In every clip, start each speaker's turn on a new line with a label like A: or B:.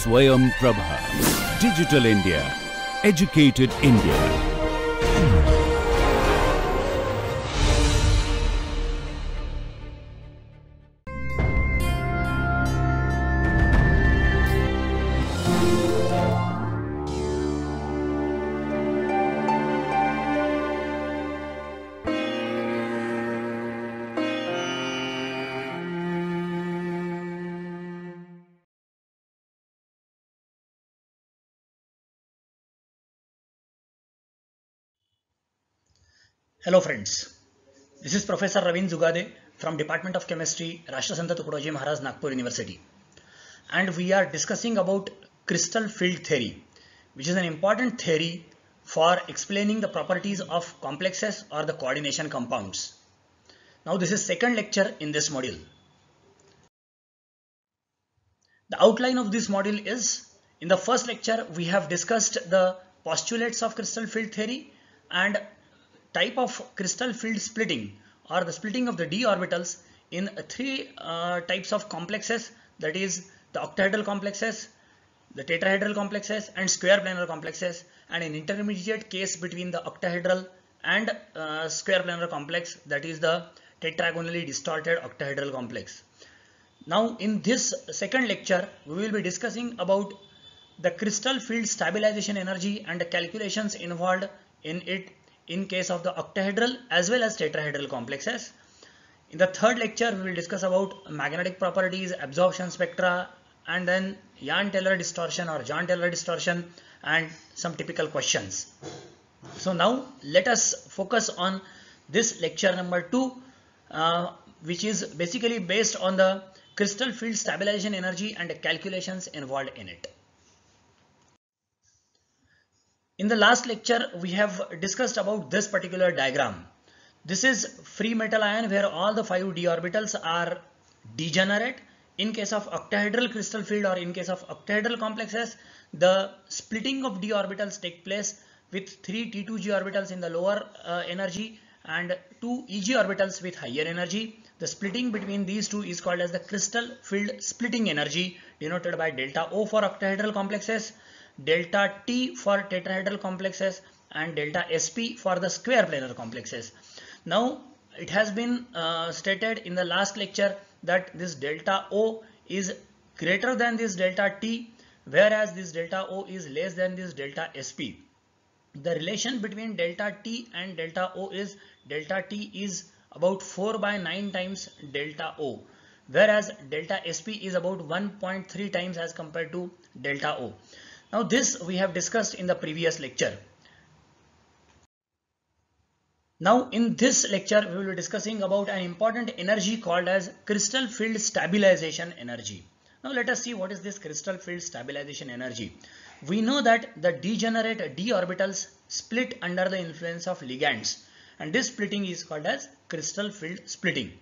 A: Swayam Prabha. Digital India. Educated India.
B: Hello friends, this is Professor Ravin Zugade from Department of Chemistry, Rashtrasanta Tukadoji Maharaj, Nagpur University, and we are discussing about crystal field theory, which is an important theory for explaining the properties of complexes or the coordination compounds. Now this is second lecture in this module. The outline of this module is, in the first lecture we have discussed the postulates of crystal field theory and type of crystal field splitting or the splitting of the d orbitals in three types of complexes, that is the octahedral complexes, the tetrahedral complexes and square planar complexes, and an intermediate case between the octahedral and square planar complex, that is the tetragonally distorted octahedral complex. Now in this second lecture we will be discussing about the crystal field stabilization energy and the calculations involved in it in case of the octahedral as well as tetrahedral complexes. In the third lecture we will discuss about magnetic properties, absorption spectra, and then Jahn-Teller distortion or Jahn-Teller distortion and some typical questions. So now let us focus on this lecture number 2, which is basically based on the crystal field stabilization energy and the calculations involved in it. In the last lecture we have discussed about this particular diagram. This is free metal ion where all the 5 d orbitals are degenerate. In case of octahedral crystal field or in case of octahedral complexes, the splitting of d orbitals take place with 3 t2g orbitals in the lower energy and 2 eg orbitals with higher energy. The splitting between these two is called as the crystal field splitting energy, denoted by delta O for octahedral complexes, delta T for tetrahedral complexes, and delta SP for the square planar complexes. Now it has been stated in the last lecture that this delta O is greater than this delta T, whereas this delta O is less than this delta SP. The relation between delta T and delta O is delta T is about 4/9 times delta O, whereas delta SP is about 1.3 times as compared to delta O. Now this we have discussed in the previous lecture. Now in this lecture we will be discussing about an important energy called as crystal field stabilization energy. Now let us see what is this crystal field stabilization energy. We know that the degenerate d orbitals split under the influence of ligands, and this splitting is called as crystal field splitting.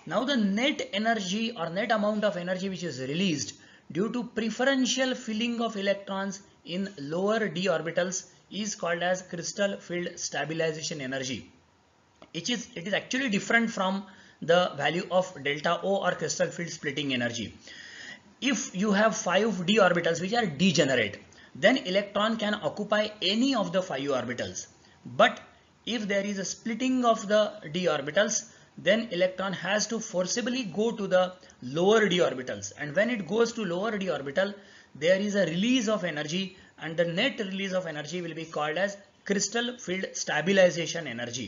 B: Now the net energy or net amount of energy which is released due to preferential filling of electrons in lower d orbitals is called as crystal field stabilization energy. It is actually different from the value of delta O or crystal field splitting energy. If you have 5 d orbitals which are degenerate, then electron can occupy any of the 5 orbitals. But if there is a splitting of the d orbitals, then electron has to forcibly go to the lower d orbitals, and when it goes to lower d orbital there is a release of energy, and the net release of energy will be called as crystal field stabilization energy.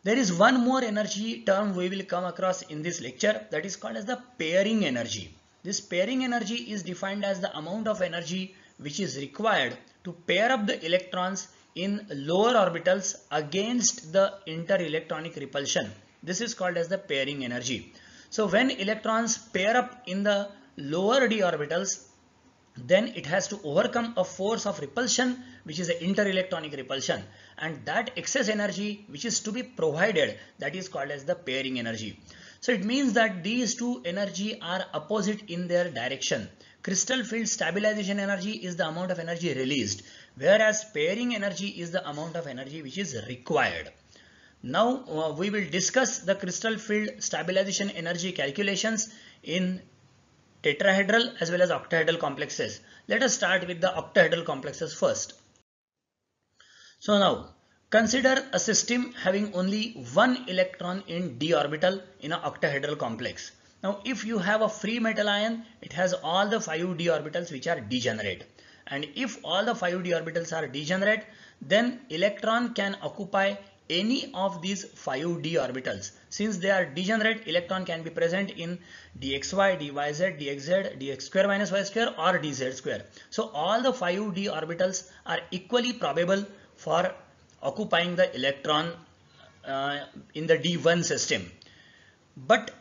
B: There is one more energy term we will come across in this lecture, that is called as the pairing energy. This pairing energy is defined as the amount of energy which is required to pair up the electrons in lower orbitals against the interelectronic repulsion. This is called as the pairing energy. So when electrons pair up in the lower d orbitals, then it has to overcome a force of repulsion which is an interelectronic repulsion, and that excess energy which is to be provided, that is called as the pairing energy. So it means that these two energy are opposite in their direction. Crystal field stabilization energy is the amount of energy released, whereas pairing energy is the amount of energy which is required. Now we will discuss the crystal field stabilization energy calculations in tetrahedral as well as octahedral complexes. Let us start with the octahedral complexes first. So now consider a system having only one electron in d orbital in an octahedral complex. Now if you have a free metal ion, it has all the 5 d orbitals which are degenerate. And if all the 5 d orbitals are degenerate, then electron can occupy any of these 5 d orbitals. Since they are degenerate, electron can be present in dxy, dyz, dxz, dx square minus y square or dz square. So all the 5 d orbitals are equally probable for occupying the electron in the d1 system. But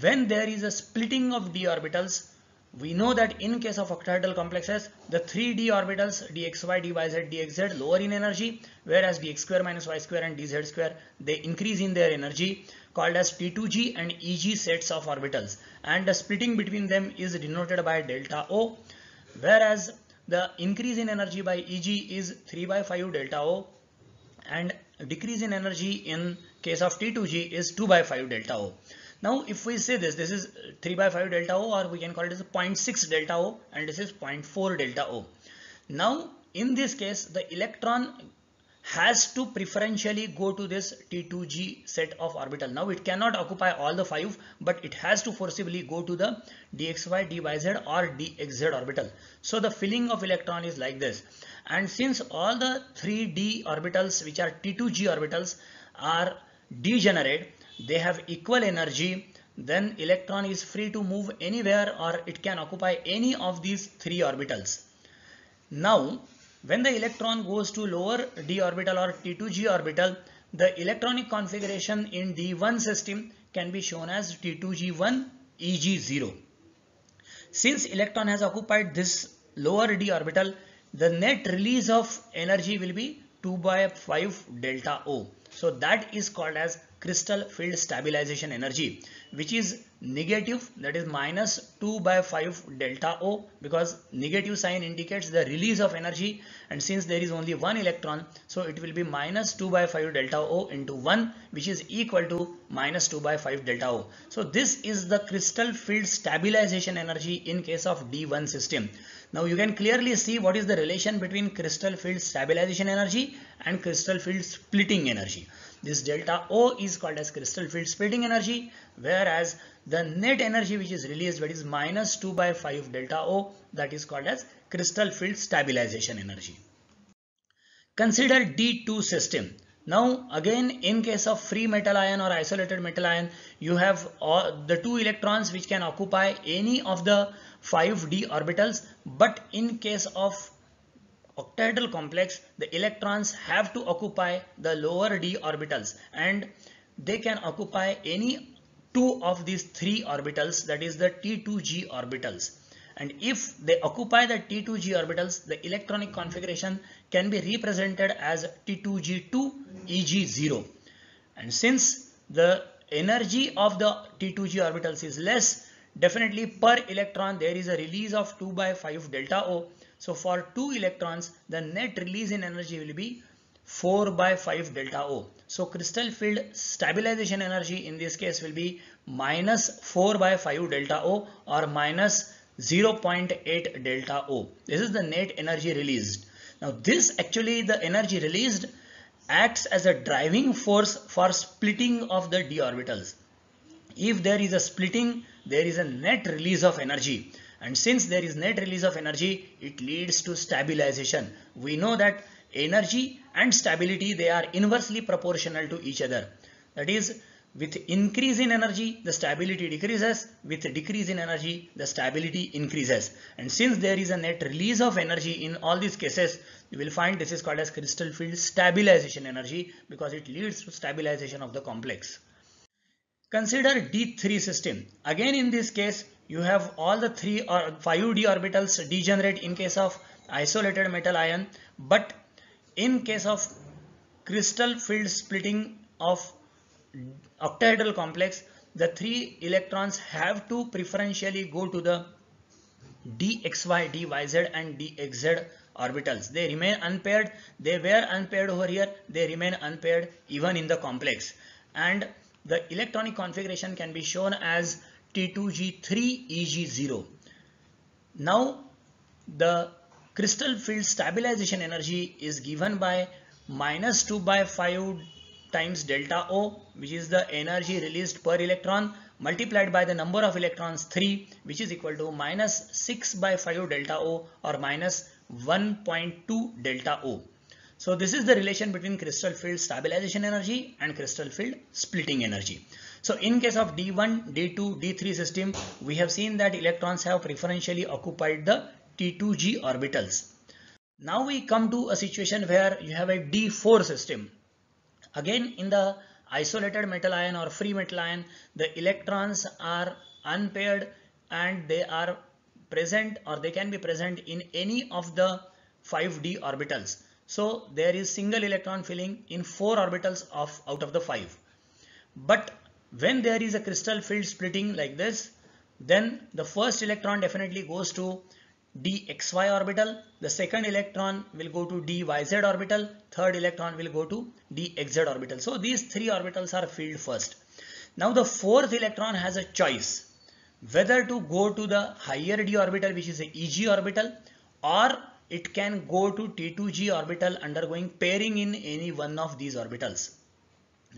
B: when there is a splitting of d orbitals, we know that in case of octahedral complexes, the 3d orbitals dxy, dyz, dxz lower in energy, whereas dx square minus y square and dz square, they increase in their energy, called as T2g and Eg sets of orbitals, and the splitting between them is denoted by delta O, whereas the increase in energy by Eg is 3 by 5 delta O, and decrease in energy in case of T2g is 2 by 5 delta O. Now if we say this is 3 by 5 delta O, or we can call it as 0.6 delta O, and this is 0.4 delta O. Now in this case, the electron has to preferentially go to this T2g set of orbital. Now it cannot occupy all the 5, but it has to forcibly go to the dxy, dyz or dxz orbital. So the filling of electron is like this. And since all the 3d orbitals which are T2g orbitals are degenerate, they have equal energy, then electron is free to move anywhere, or it can occupy any of these 3 orbitals. Now when the electron goes to lower d orbital or T2g orbital, the electronic configuration in d1 system can be shown as T2g1 Eg0. Since electron has occupied this lower d orbital, the net release of energy will be 2 by 5 delta O. So that is called as crystal field stabilization energy, which is negative, that is minus 2 by 5 delta O, because negative sign indicates the release of energy, and since there is only one electron, so it will be minus 2 by 5 delta O into 1, which is equal to minus 2 by 5 delta O. So this is the crystal field stabilization energy in case of D1 system. Now you can clearly see what is the relation between crystal field stabilization energy and crystal field splitting energy. This delta O is called as crystal field splitting energy, whereas the net energy which is released, that is minus 2 by 5 delta O, that is called as crystal field stabilization energy. Consider D2 system. Now again, in case of free metal ion or isolated metal ion, you have the 2 electrons which can occupy any of the 5d orbitals, but in case of octahedral complex, the electrons have to occupy the lower d orbitals, and they can occupy any 2 of these 3 orbitals, that is the T2g orbitals. And if they occupy the T2g orbitals, the electronic configuration can be represented as T2g2 Eg0. And since the energy of the T2g orbitals is less, definitely per electron there is a release of 2 by 5 delta O. So for 2 electrons, the net release in energy will be 4 by 5 delta O. So crystal field stabilization energy in this case will be minus 4 by 5 delta O, or minus 0.8 delta O. This is the net energy released. Now this actually, the energy released acts as a driving force for splitting of the d orbitals. If there is a splitting, there is a net release of energy, and since there is net release of energy, it leads to stabilization. We know that energy and stability, they are inversely proportional to each other. That is, with increase in energy, the stability decreases. With decrease in energy, the stability increases. And since there is a net release of energy in all these cases, you will find this is called as crystal field stabilization energy, because it leads to stabilization of the complex. Consider D3 system. Again in this case, you have all the 3 or 5d orbitals degenerate in case of isolated metal ion, but in case of crystal field splitting of octahedral complex, the 3 electrons have to preferentially go to the dxy, dyz and dxz orbitals. They remain unpaired. They were unpaired over here. They remain unpaired even in the complex. And the electronic configuration can be shown as T2g3 Eg0. Now the crystal field stabilization energy is given by minus 2 by 5 times delta O, which is the energy released per electron, multiplied by the number of electrons 3, which is equal to minus 6 by 5 delta O, or minus 1.2 delta O. So this is the relation between crystal field stabilization energy and crystal field splitting energy. So in case of D1, D2, D3 system, we have seen that electrons have preferentially occupied the T2G orbitals. Now we come to a situation where you have a D4 system. Again, in the isolated metal ion or free metal ion, the electrons are unpaired and they are present, or they can be present in any of the 5d orbitals. So there is single electron filling in 4 orbitals out of the 5. But when there is a crystal field splitting like this, then the first electron definitely goes to dxy orbital, the second electron will go to dyz orbital, third electron will go to dxz orbital. So these 3 orbitals are filled first. Now the fourth electron has a choice whether to go to the higher d orbital, which is a eg orbital, or it can go to T2G orbital undergoing pairing in any one of these orbitals.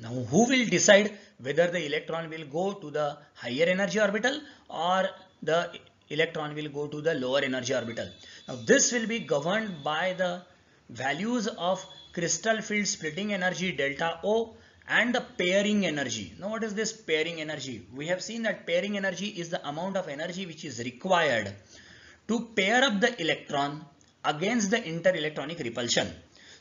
B: Now who will decide whether the electron will go to the higher energy orbital or the electron will go to the lower energy orbital? Now this will be governed by the values of crystal field splitting energy delta O and the pairing energy. Now what is this pairing energy? We have seen that pairing energy is the amount of energy which is required to pair up the electron against the interelectronic repulsion.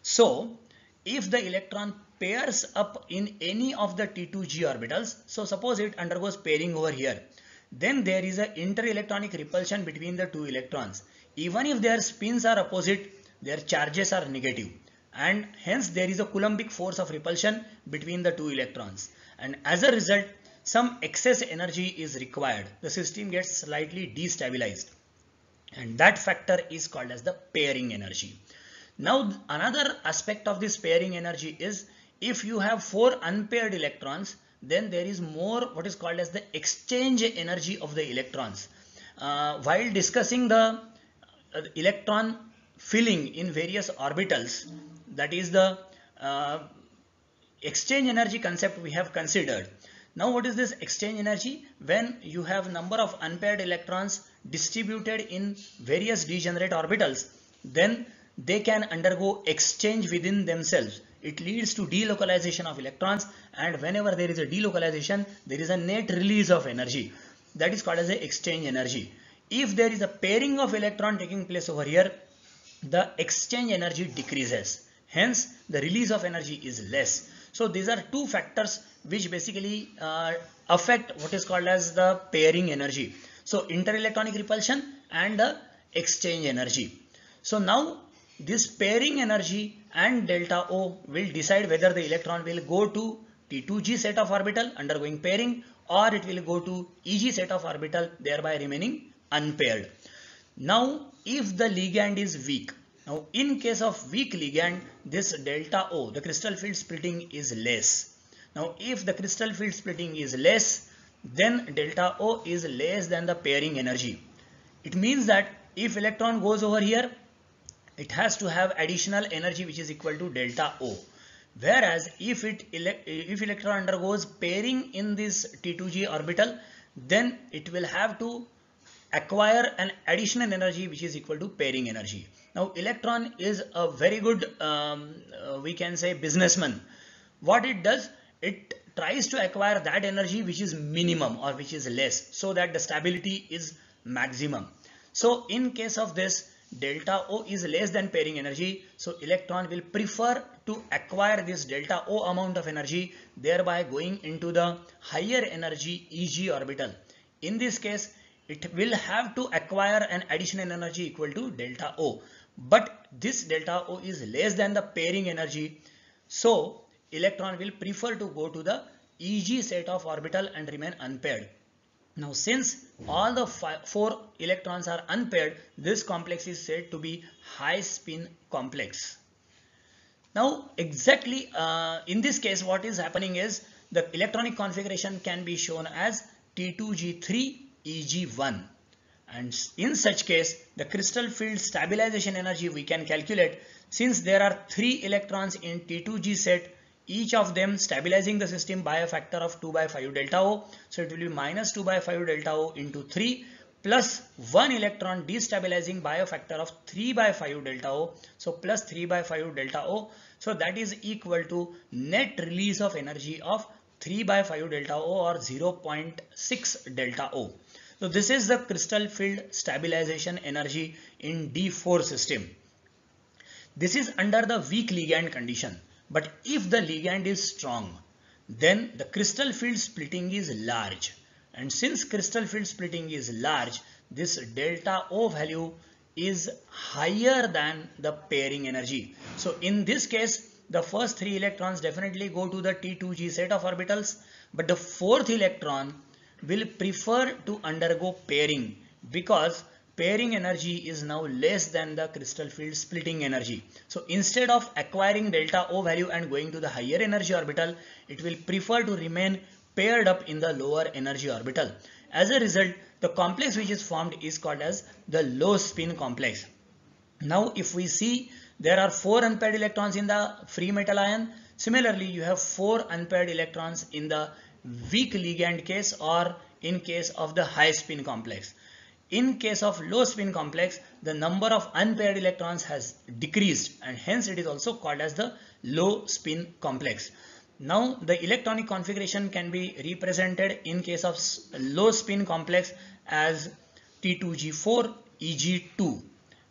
B: So if the electron pairs up in any of the T2G orbitals, so suppose it undergoes pairing over here, then there is an interelectronic repulsion between the two electrons. Even if their spins are opposite, their charges are negative, and hence there is a Coulombic force of repulsion between the two electrons, and as a result some excess energy is required. The system gets slightly destabilized, and that factor is called as the pairing energy. Now another aspect of this pairing energy is, if you have 4 unpaired electrons, then there is more what is called as the exchange energy of the electrons. While discussing the electron filling in various orbitals, that is the exchange energy concept we have considered. Now what is this exchange energy? When you have number of unpaired electrons distributed in various degenerate orbitals, then they can undergo exchange within themselves. It leads to delocalization of electrons, and whenever there is a delocalization, there is a net release of energy. That is called as the exchange energy. If there is a pairing of electron taking place over here, the exchange energy decreases. Hence, the release of energy is less. So these are two factors which basically affect what is called as the pairing energy. So interelectronic repulsion and the exchange energy. So now this pairing energy and delta O will decide whether the electron will go to T2G set of orbital undergoing pairing, or it will go to EG set of orbital, thereby remaining unpaired. Now if the ligand is weak, now in case of weak ligand, this delta O, the crystal field splitting, is less. Now if the crystal field splitting is less, then delta O is less than the pairing energy. It means that if electron goes over here, it has to have additional energy which is equal to delta O. Whereas if electron undergoes pairing in this T2G orbital, then it will have to acquire an additional energy which is equal to pairing energy. Now electron is a very good we can say businessman. What it does, it tries to acquire that energy which is minimum or which is less, so that the stability is maximum. So in case of this, delta O is less than pairing energy, so electron will prefer to acquire this delta O amount of energy, thereby going into the higher energy EG orbital. In this case, it will have to acquire an additional energy equal to delta O, but this delta O is less than the pairing energy, so electron will prefer to go to the EG set of orbital and remain unpaired. Now since all the 4 electrons are unpaired, this complex is said to be high spin complex. Now exactly in this case what is happening is, the electronic configuration can be shown as T2G3 EG1, And in such case, the crystal field stabilization energy we can calculate, since there are 3 electrons in T2G set, each of them stabilizing the system by a factor of 2 by 5 delta O. So it will be minus 2 by 5 delta O into 3 plus 1 electron destabilizing by a factor of 3 by 5 delta O. So plus 3 by 5 delta O. So that is equal to net release of energy of 3 by 5 delta O or 0.6 delta O. So this is the crystal field stabilization energy in D4 system. This is under the weak ligand condition. But if the ligand is strong, then the crystal field splitting is large. And since crystal field splitting is large, this delta O value is higher than the pairing energy. So in this case, the first 3 electrons definitely go to the T2G set of orbitals, but the 4th electron will prefer to undergo pairing because pairing energy is now less than the crystal field splitting energy. So instead of acquiring delta O value and going to the higher energy orbital, it will prefer to remain paired up in the lower energy orbital. As a result, the complex which is formed is called as the low spin complex. Now if we see, there are 4 unpaired electrons in the free metal ion. Similarly, you have 4 unpaired electrons in the weak ligand case or in case of the high spin complex. In case of low spin complex, the number of unpaired electrons has decreased and hence it is also called as the low spin complex. Now the electronic configuration can be represented in case of low spin complex as T2G4 Eg2,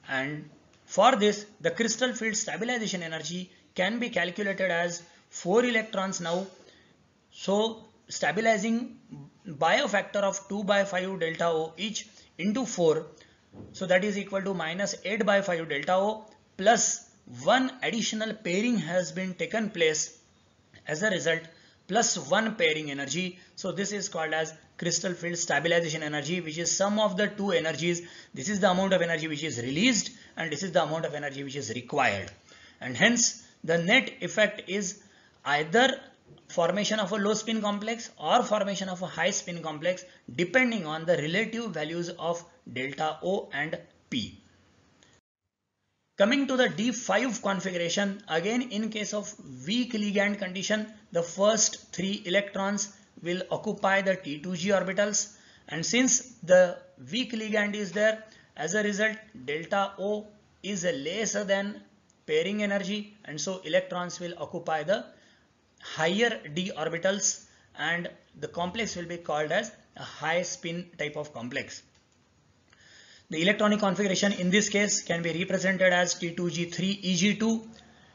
B: and for this the crystal field stabilization energy can be calculated as 4 electrons now. So stabilizing by a factor of 2 by 5 delta O each into 4, so that is equal to minus 8 by 5 delta O plus 1 additional pairing has been taken place. As a result, plus 1 pairing energy. So this is called as crystal field stabilization energy, which is sum of the 2 energies. This is the amount of energy which is released and this is the amount of energy which is required. And hence the net effect is either formation of a low spin complex or formation of a high spin complex depending on the relative values of delta O and P. Coming to the D5 configuration, again in case of weak ligand condition, the first 3 electrons will occupy the T2G orbitals, and since the weak ligand is there, as a result delta O is lesser than pairing energy, and so electrons will occupy the higher d orbitals and the complex will be called as a high spin type of complex. The electronic configuration in this case can be represented as T2G3 Eg2,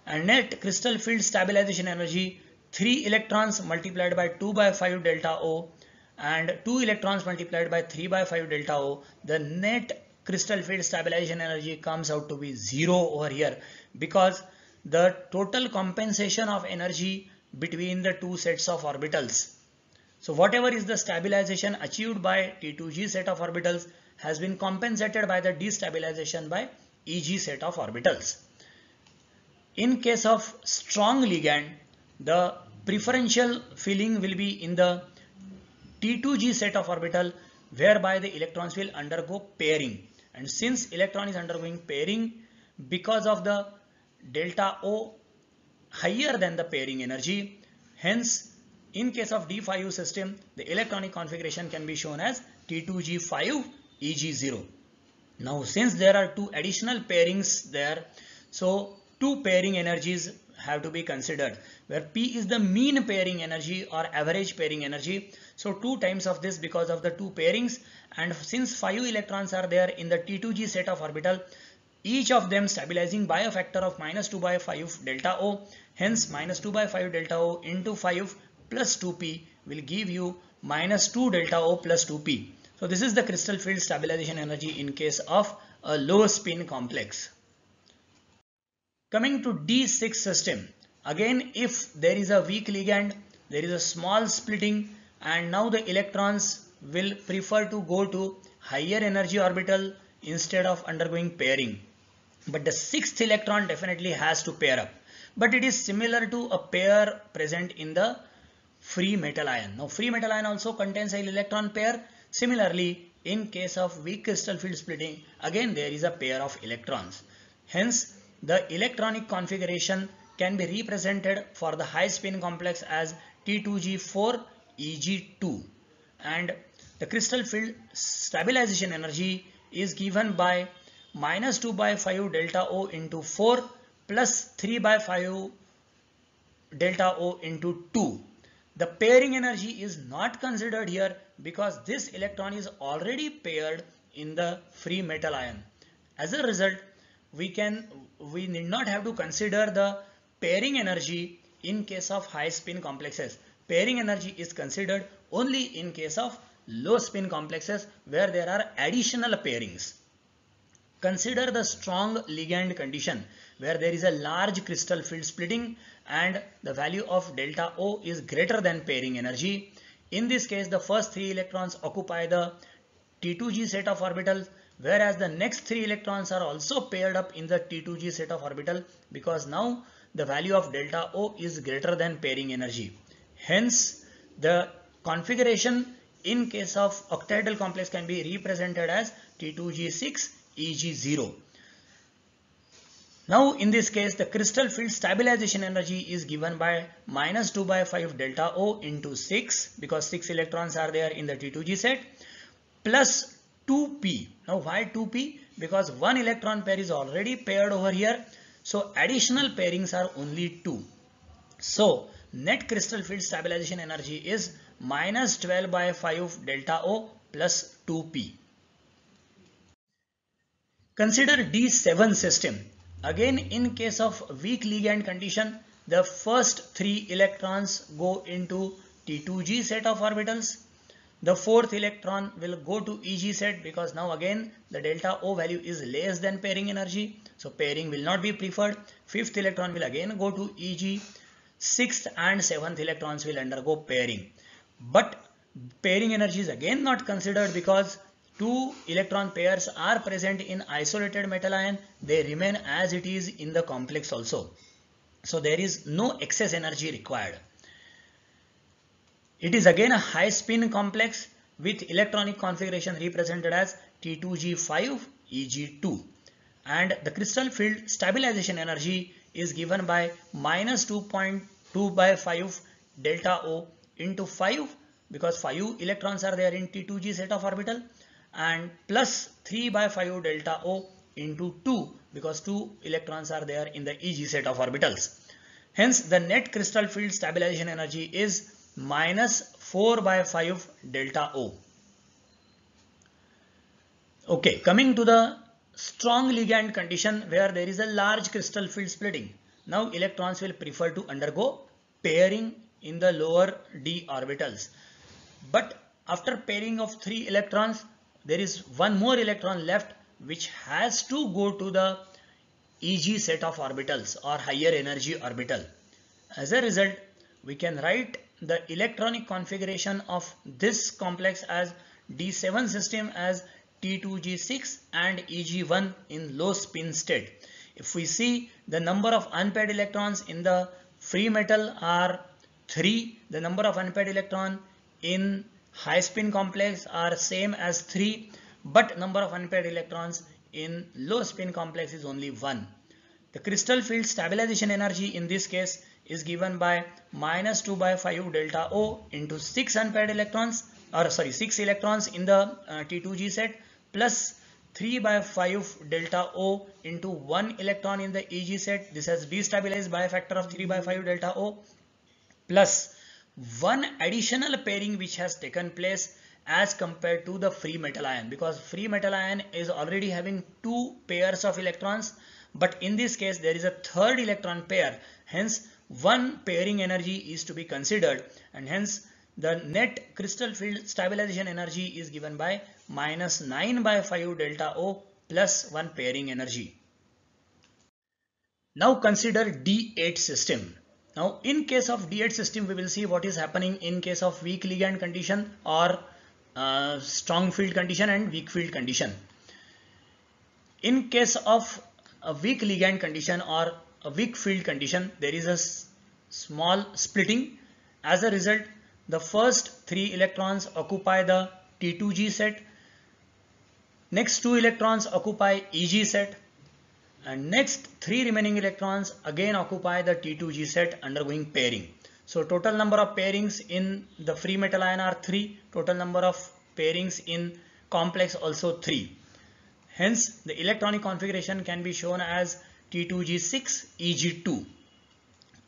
B: and net crystal field stabilization energy 3 electrons multiplied by 2 by 5 delta O and 2 electrons multiplied by 3 by 5 delta O. The net crystal field stabilization energy comes out to be 0 over here because the total compensation of energy between the 2 sets of orbitals. So whatever is the stabilization achieved by T2G set of orbitals has been compensated by the destabilization by Eg set of orbitals. In case of strong ligand, the preferential filling will be in the T2G set of orbital, whereby the electrons will undergo pairing, and since electron is undergoing pairing, because of the delta O higher than the pairing energy, hence in case of D5 system the electronic configuration can be shown as T2G5 Eg0. Now since there are 2 additional pairings there, so 2 pairing energies have to be considered, where P is the mean pairing energy or average pairing energy. So 2 times of this because of the 2 pairings, and since 5 electrons are there in the T2G set of orbital, each of them stabilizing by a factor of minus 2 by 5 delta O, hence minus 2 by 5 delta O into 5 plus 2p will give you minus 2 delta O plus 2p. So this is the crystal field stabilization energy in case of a low spin complex. Coming to D6 system, again if there is a weak ligand, there is a small splitting, and now the electrons will prefer to go to higher energy orbital instead of undergoing pairing. But the 6th electron definitely has to pair up, but it is similar to a pair present in the free metal ion. Now free metal ion also contains an electron pair. Similarly, in case of weak crystal field splitting, again there is a pair of electrons. Hence, the electronic configuration can be represented for the high spin complex as T2G4 Eg2, and the crystal field stabilization energy is given by minus 2 by 5 delta O into 4 plus 3 by 5 delta O into 2. The pairing energy is not considered here because this electron is already paired in the free metal ion. As a result, we need not have to consider the pairing energy in case of high spin complexes. Pairing energy is considered only in case of low spin complexes where there are additional pairings. Consider the strong ligand condition where there is a large crystal field splitting and the value of delta O is greater than pairing energy. In this case, the first 3 electrons occupy the T2G set of orbitals, whereas the next 3 electrons are also paired up in the T2G set of orbital because now the value of delta O is greater than pairing energy. Hence, the configuration in case of octahedral complex can be represented as T2G6 Eg0. Now in this case, the crystal field stabilization energy is given by minus 2 by 5 delta O into 6 because 6 electrons are there in the T2G set plus 2p. Now why 2p? Because one electron pair is already paired over here. So additional pairings are only 2. So net crystal field stabilization energy is minus 12 by 5 delta O plus 2p. Consider D7 system. Again, in case of weak ligand condition, the first 3 electrons go into T2G set of orbitals. The fourth electron will go to Eg set because now again the delta O value is less than pairing energy. So pairing will not be preferred. Fifth electron will again go to Eg. Sixth and seventh electrons will undergo pairing. But pairing energy is again not considered because 2 electron pairs are present in isolated metal ion. They remain as it is in the complex also. So there is no excess energy required. It is again a high spin complex with electronic configuration represented as T2G5 Eg2. And the crystal field stabilization energy is given by minus 2.2 by 5 delta O into 5 because 5 electrons are there in T2G set of orbital, and plus 3 by 5 delta O into 2 because 2 electrons are there in the Eg set of orbitals. Hence the net crystal field stabilization energy is minus 4 by 5 delta O. Okay, coming to the strong ligand condition where there is a large crystal field splitting. Now electrons will prefer to undergo pairing in the lower d orbitals. But after pairing of 3 electrons, there is one more electron left which has to go to the Eg set of orbitals or higher energy orbital. As a result, we can write the electronic configuration of this complex as D7 system as T2G6 and Eg1 in low spin state. If we see, the number of unpaired electrons in the free metal are 3. The number of unpaired electron in high spin complex are same as 3, but number of unpaired electrons in low spin complex is only 1. The crystal field stabilization energy in this case is given by minus 2 by 5 delta O into 6 unpaired electrons, or sorry 6 electrons in the T2G set plus 3 by 5 delta O into 1 electron in the Eg set. This has destabilized by a factor of 3 by 5 delta O plus one additional pairing which has taken place as compared to the free metal ion, because free metal ion is already having 2 pairs of electrons, but in this case there is a third electron pair. Hence one pairing energy is to be considered, and hence the net crystal field stabilization energy is given by minus 9 by 5 delta O plus 1 pairing energy. Now consider D8 system. Now in case of D8 system, we will see what is happening in case of weak ligand condition or strong field condition and weak field condition. In case of a weak ligand condition or a weak field condition, there is a small splitting. As a result, the first 3 electrons occupy the T2G set. Next 2 electrons occupy Eg set, and next 3 remaining electrons again occupy the T2G set undergoing pairing. So total number of pairings in the free metal ion are 3, total number of pairings in complex also 3. Hence the electronic configuration can be shown as T2G6 Eg2.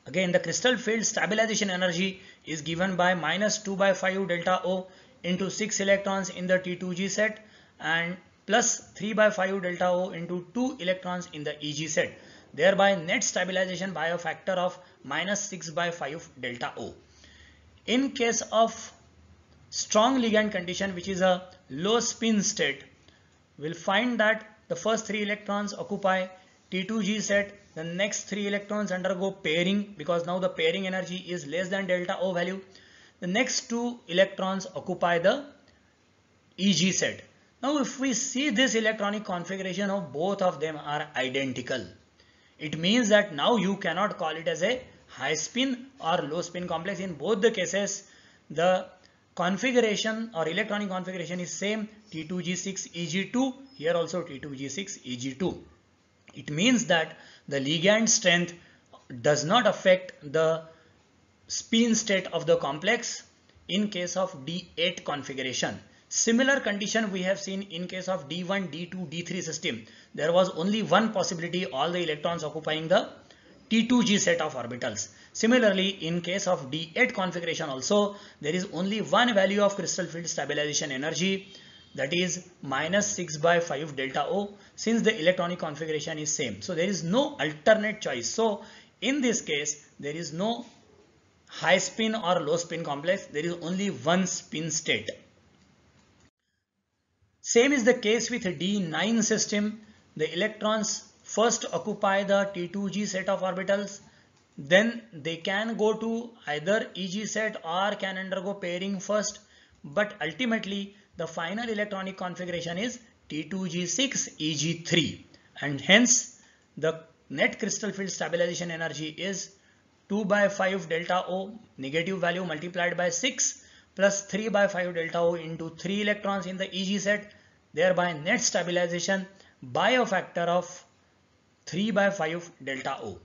B: Again, the crystal field stabilization energy is given by minus 2 by 5 delta O into 6 electrons in the T2G set and plus 3 by 5 delta O into 2 electrons in the Eg set. Thereby net stabilization by a factor of minus 6 by 5 delta O. In case of strong ligand condition, which is a low spin state, we'll find that the first 3 electrons occupy T2G set, the next 3 electrons undergo pairing because now the pairing energy is less than delta O value. The next 2 electrons occupy the Eg set. Now if we see this electronic configuration of both of them are identical, it means that now you cannot call it as a high spin or low spin complex. In both the cases, the configuration or electronic configuration is same, T2G6 Eg2, here also T2G6 Eg2. It means that the ligand strength does not affect the spin state of the complex in case of D8 configuration. Similar condition we have seen in case of D1, D2, D3 system. There was only one possibility, all the electrons occupying the T2G set of orbitals. Similarly, in case of D8 configuration also, there is only one value of crystal field stabilization energy, that is minus 6 by 5 delta O, since the electronic configuration is same. So there is no alternate choice. So in this case, there is no high spin or low spin complex. There is only one spin state. Same is the case with D9 system. The electrons first occupy the T2G set of orbitals. Then they can go to either Eg set or can undergo pairing first. But ultimately, the final electronic configuration is T2G6 Eg3, and hence the net crystal field stabilization energy is 2 by 5 delta O negative value multiplied by 6 plus 3 by 5 delta O into 3 electrons in the Eg set, thereby net stabilization by a factor of 3 by 5 delta O.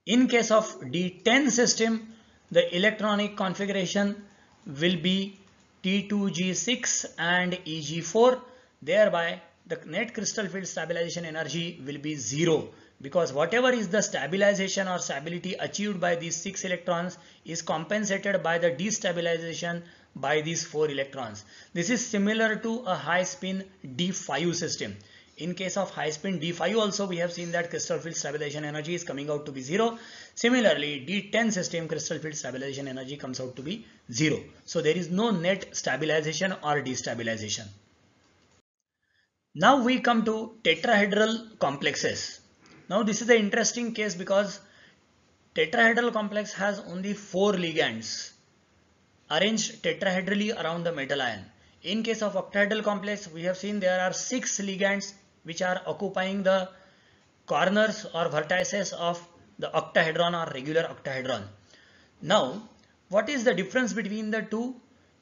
B: In case of D10 system, the electronic configuration will be T2G6 and Eg4, thereby the net crystal field stabilization energy will be 0, because whatever is the stabilization or stability achieved by these 6 electrons is compensated by the destabilization by these 4 electrons. This is similar to a high spin D5 system. In case of high spin D5 also, we have seen that crystal field stabilization energy is coming out to be 0. Similarly, D10 system crystal field stabilization energy comes out to be 0. So there is no net stabilization or destabilization. Now we come to tetrahedral complexes. Now this is an interesting case because tetrahedral complex has only 4 ligands arranged tetrahedrally around the metal ion. In case of octahedral complex, we have seen there are 6 ligands which are occupying the corners or vertices of the octahedron or regular octahedron. Now, what is the difference between the two?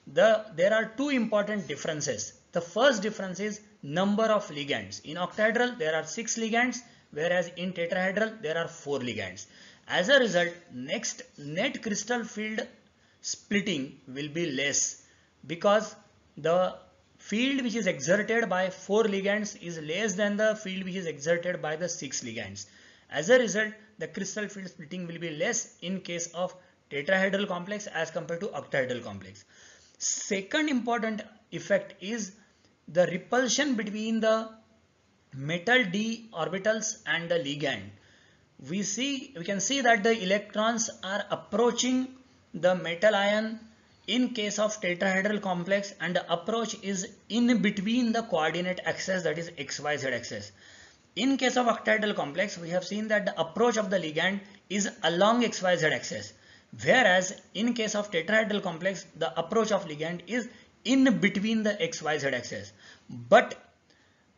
B: There are two important differences. The first difference is number of ligands. In octahedral, there are 6 ligands, whereas in tetrahedral, there are 4 ligands. As a result, next net crystal field splitting will be less because the field which is exerted by 4 ligands is less than the field which is exerted by the 6 ligands. As a result, the crystal field splitting will be less in case of tetrahedral complex as compared to octahedral complex. Second important effect is the repulsion between the metal d orbitals and the ligand. We can see that the electrons are approaching the metal ion in case of tetrahedral complex, and the approach is in between the coordinate axis, that is XYZ axis. In case of octahedral complex, we have seen that the approach of the ligand is along XYZ axis, whereas in case of tetrahedral complex, the approach of ligand is in between the XYZ axis. But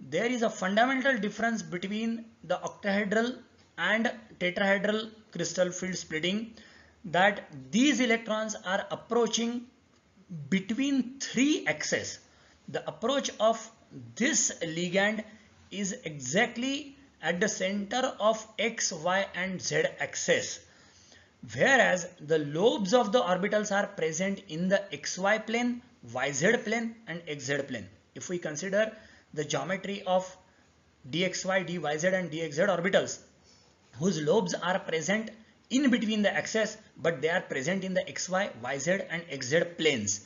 B: there is a fundamental difference between the octahedral and tetrahedral crystal field splitting, that these electrons are approaching between 3 axes. the approach of this ligand is exactly at the center of x, y and z axis, whereas the lobes of the orbitals are present in the xy plane, yz plane and xz plane. If we consider the geometry of dxy, dyz and dxz orbitals, whose lobes are present in between the axes, but they are present in the xy, yz and xz planes,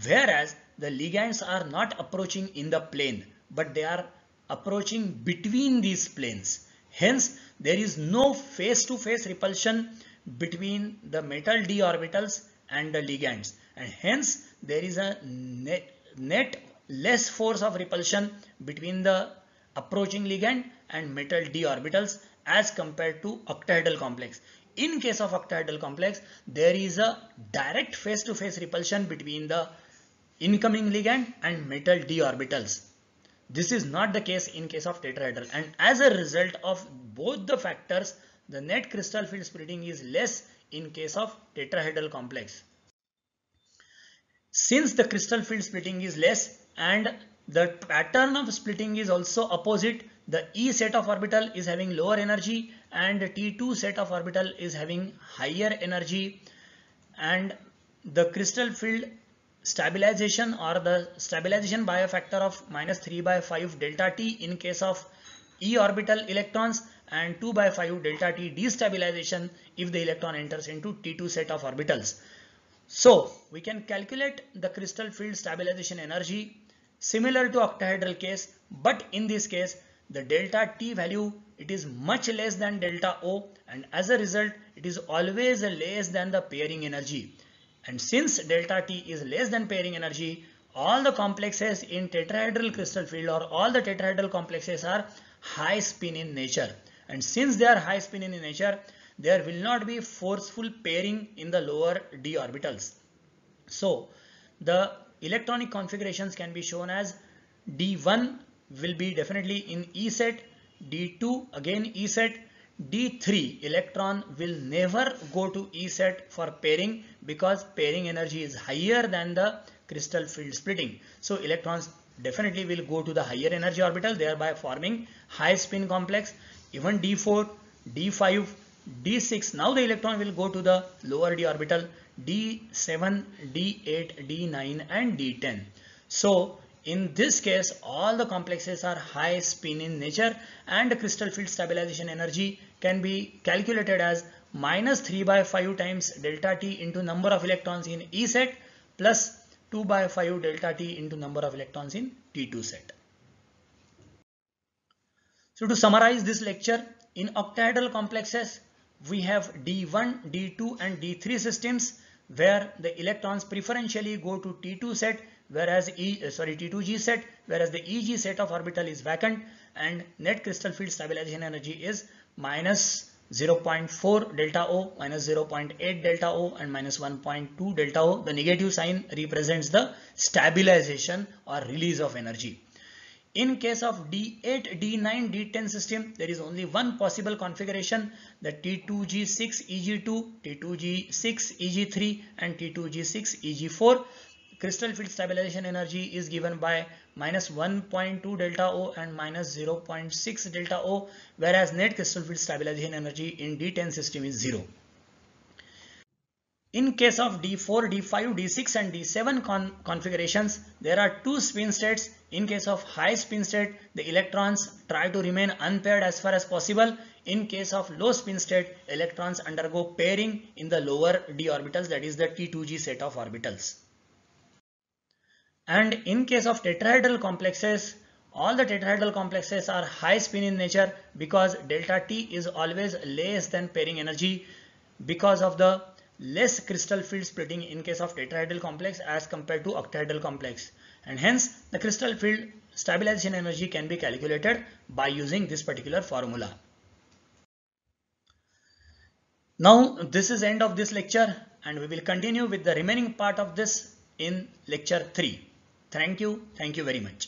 B: whereas the ligands are not approaching in the plane, but they are approaching between these planes. Hence, there is no face-to-face repulsion between the metal d orbitals and the ligands, and hence there is a net less force of repulsion between the approaching ligand and metal d orbitals as compared to octahedral complex. In case of octahedral complex, there is a direct face-to-face repulsion between the incoming ligand and metal d orbitals. This is not the case in case of tetrahedral, and as a result of both the factors, the net crystal field splitting is less in case of tetrahedral complex. Since the crystal field splitting is less and the pattern of splitting is also opposite, the E set of orbital is having lower energy and T2 set of orbital is having higher energy, and the crystal field stabilization or the stabilization by a factor of -3/5 delta T in case of E orbital electrons and 2/5 delta T destabilization if the electron enters into T2 set of orbitals. So we can calculate the crystal field stabilization energy similar to octahedral case, but in this case the delta T value, it is much less than delta O, and as a result it is always less than the pairing energy. And since delta T is less than pairing energy, all the complexes in tetrahedral crystal field or all the tetrahedral complexes are high spin in nature. And since they are high spin in nature, there will not be forceful pairing in the lower d orbitals. So the electronic configurations can be shown as D1 will be definitely in E set, D2 again E set, D3 electron will never go to E set for pairing because pairing energy is higher than the crystal field splitting. So electrons definitely will go to the higher energy orbital, thereby forming high spin complex. Even D4, D5, D6, now the electron will go to the lower d orbital, D7, D8, D9 and D10. So in this case, all the complexes are high spin in nature, and the crystal field stabilization energy can be calculated as -3/5 times delta T into number of electrons in E set plus 2/5 delta T into number of electrons in T2 set. So to summarize this lecture, in octahedral complexes, we have D1, D2 and D3 systems where the electrons preferentially go to T2 set, whereas T2G set, whereas the EG set of orbital is vacant, and net crystal field stabilization energy is -0.4 delta O, -0.8 delta O and -1.2 delta O. The negative sign represents the stabilization or release of energy. In case of D8, D9, D10 system, there is only one possible configuration, the T2G6 EG2, T2G6 EG3 and T2G6 EG4. Crystal field stabilization energy is given by -1.2 delta O and -0.6 delta O, whereas net crystal field stabilization energy in D10 system is 0. In case of D4, D5, D6 and D7 configurations, there are two spin states. In case of high spin state, the electrons try to remain unpaired as far as possible. In case of low spin state, electrons undergo pairing in the lower d orbitals, that is the T2G set of orbitals. And in case of tetrahedral complexes, all the tetrahedral complexes are high spin in nature because delta T is always less than pairing energy because of the less crystal field splitting in case of tetrahedral complex as compared to octahedral complex, and hence the crystal field stabilization energy can be calculated by using this particular formula. Now this is end of this lecture, and we will continue with the remaining part of this in lecture 3. Thank you very much.